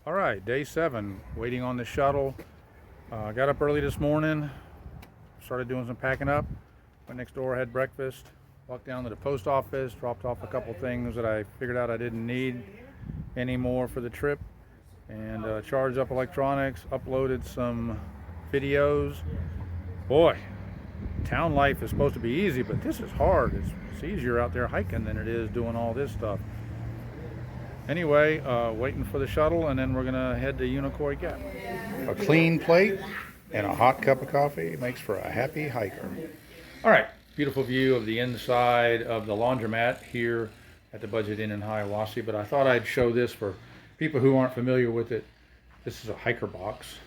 All right, day 7, waiting on the shuttle. Got up early this morning, started doing some packing up. Went next door, had breakfast, walked down to the post office, dropped off a couple things that I figured out I didn't need anymore for the trip, and charged up electronics, uploaded some videos. Boy, town life is supposed to be easy, but this is hard. It's easier out there hiking than it is doing all this stuff. Anyway, waiting for the shuttle, and then we're gonna head to Unicoi Gap. A clean plate and a hot cup of coffee makes for a happy hiker. All right, beautiful view of the inside of the laundromat here at the Budget Inn in Hiawassee, but I thought I'd show this for people who aren't familiar with it. This is a hiker box.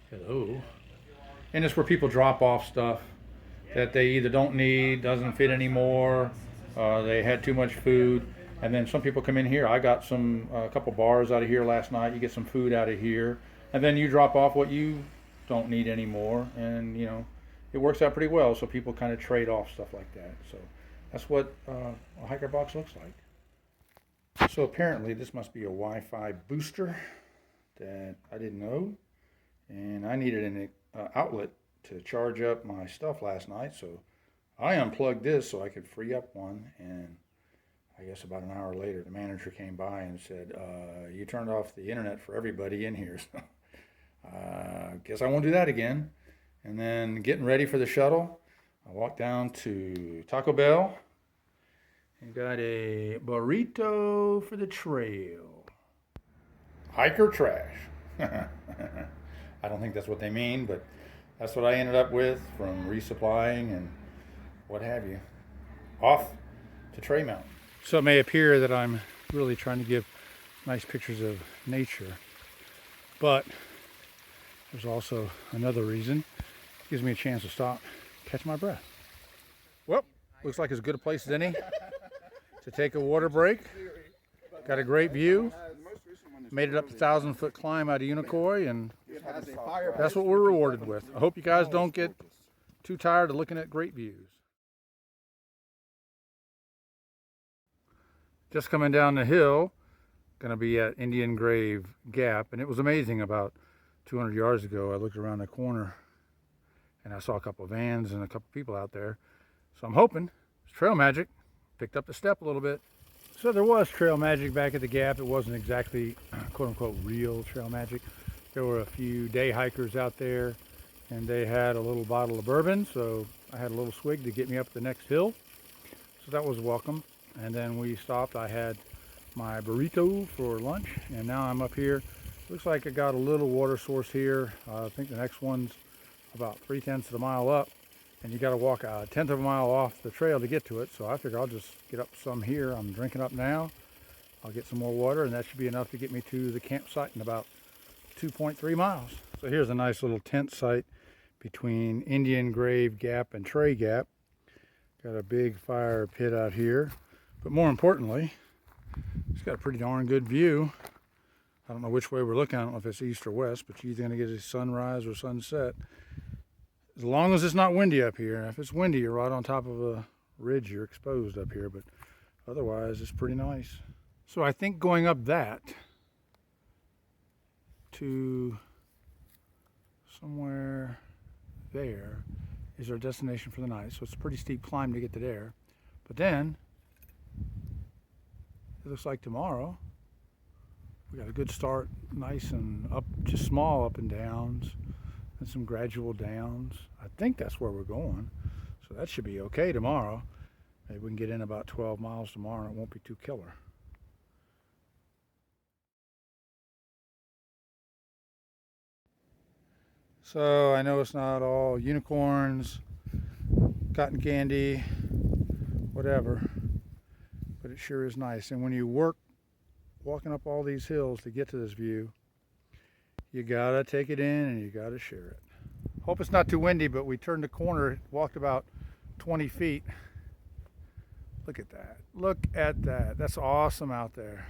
Hello. And it's where people drop off stuff that they either don't need, doesn't fit anymore, they had too much food. And then some people come in here. I got a couple bars out of here last night. You get some food out of here, and then you drop off what you don't need anymore, and it works out pretty well. So people kind of trade off stuff like that. So that's what a hiker box looks like. So apparently this must be a Wi-Fi booster that I didn't know, and I needed an outlet to charge up my stuff last night. So I unplugged this so I could free up one, and I guess about an hour later, the manager came by and said, you turned off the internet for everybody in here. So guess I won't do that again. And then getting ready for the shuttle, I walked down to Taco Bell and got a burrito for the trail. Hiker trash. I don't think that's what they mean, but that's what I ended up with from resupplying and what have you. Off to Tray Mountain. So it may appear that I'm really trying to give nice pictures of nature, but there's also another reason. It gives me a chance to stop, catch my breath. Well, looks like as good a place as any to take a water break. Got a great view. Made it up the 1,000-foot climb out of Unicoi, and that's what we're rewarded with. I hope you guys don't get too tired of looking at great views. Just coming down the hill, gonna be at Indian Grave Gap, and it was amazing. About 200 yards ago, I looked around the corner and I saw a couple of vans and a couple of people out there. So I'm hoping it's trail magic. Picked up the step a little bit. So there was trail magic back at the Gap. It wasn't exactly quote unquote real trail magic. There were a few day hikers out there, and they had a little bottle of bourbon, so I had a little swig to get me up the next hill. So that was welcome. And then we stopped. I had my burrito for lunch, and now I'm up here. Looks like I got a little water source here. I think the next one's about 3/10 of a mile up, and you got to walk a 1/10 of a mile off the trail to get to it. So I figure I'll just get up some here. I'm drinking up now. I'll get some more water, and that should be enough to get me to the campsite in about 2.3 miles. So here's a nice little tent site between Indian Grave Gap and Tray Gap. Got a big fire pit out here. But more importantly, it's got a pretty darn good view. I don't know which way we're looking. I don't know if it's east or west, but you're either going to get a sunrise or sunset. As long as it's not windy up here. If it's windy, you're right on top of a ridge. You're exposed up here, but otherwise it's pretty nice. So I think going up that to somewhere there is our destination for the night. So it's a pretty steep climb to get to there. But then it looks like tomorrow we got a good start, nice and up, just small up and downs, and some gradual downs. I think that's where we're going, so that should be okay tomorrow. Maybe we can get in about 12 miles tomorrow and it won't be too killer. So I know it's not all unicorns, cotton candy, whatever, but it sure is nice. And when you work walking up all these hills to get to this view, you gotta take it in and you gotta share it. Hope it's not too windy, but we turned the corner, walked about 20 feet. Look at that. Look at that. That's awesome out there.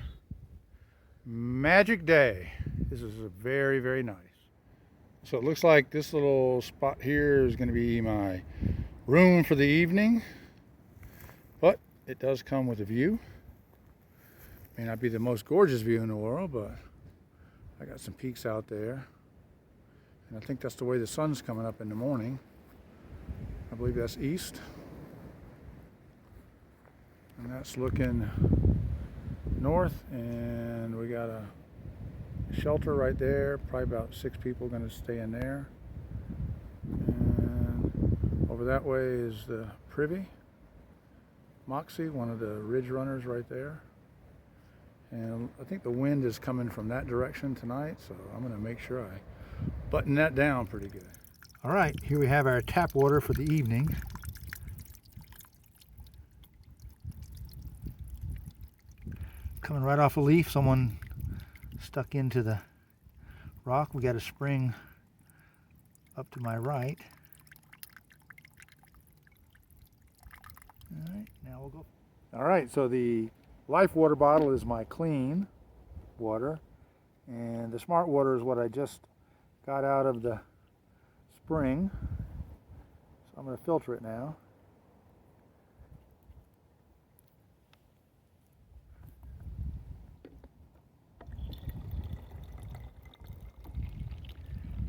Magic day. This is very, very nice. So it looks like this little spot here is going to be my room for the evening, but it does come with a view. May not be the most gorgeous view in the world, but I got some peaks out there. And I think that's the way the sun's coming up in the morning. I believe that's east. And that's looking north, and we got a shelter right there. Probably about 6 people going to stay in there. And over that way is the Privy. Moxie, one of the ridge runners right there. And I think the wind is coming from that direction tonight, so I'm going to make sure I button that down pretty good. All right, here we have our tap water for the evening. Coming right off a leaf, someone stuck into the rock. We got a spring up to my right. All right, now we'll go. All right, so the Life water bottle is my clean water, and the Smart water is what I just got out of the spring. So I'm going to filter it now.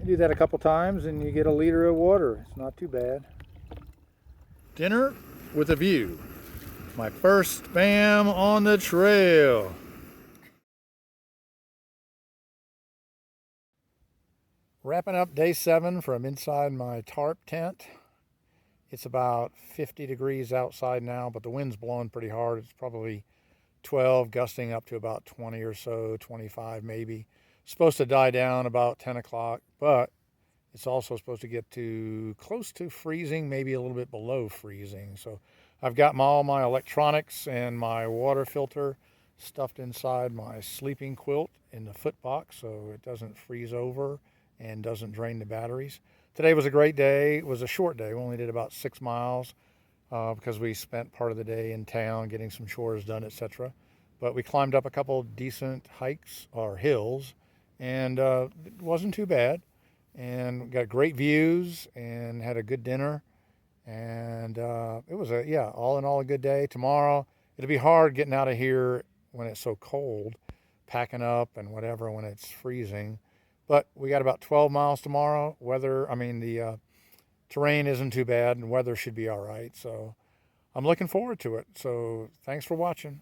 You do that a couple times and you get a liter of water. It's not too bad. Dinner with a view. My first spam on the trail. Wrapping up day 7 from inside my tarp tent. It's about 50 degrees outside now, but the wind's blowing pretty hard. It's probably 12, gusting up to about 20 or so, 25 maybe. It's supposed to die down about 10 o'clock, but it's also supposed to get to close to freezing, maybe a little bit below freezing. So I've got all my electronics and my water filter stuffed inside my sleeping quilt in the foot box so it doesn't freeze over and doesn't drain the batteries. Today was a great day. It was a short day. We only did about 6 miles because we spent part of the day in town getting some chores done, etc. But we climbed up a couple decent hikes or hills, and it wasn't too bad. And got great views and had a good dinner. And it was all in all a good day. Tomorrow, it'll be hard getting out of here when it's so cold, packing up and whatever when it's freezing. But we got about 12 miles tomorrow. The terrain isn't too bad and weather should be all right. So I'm looking forward to it. So thanks for watching.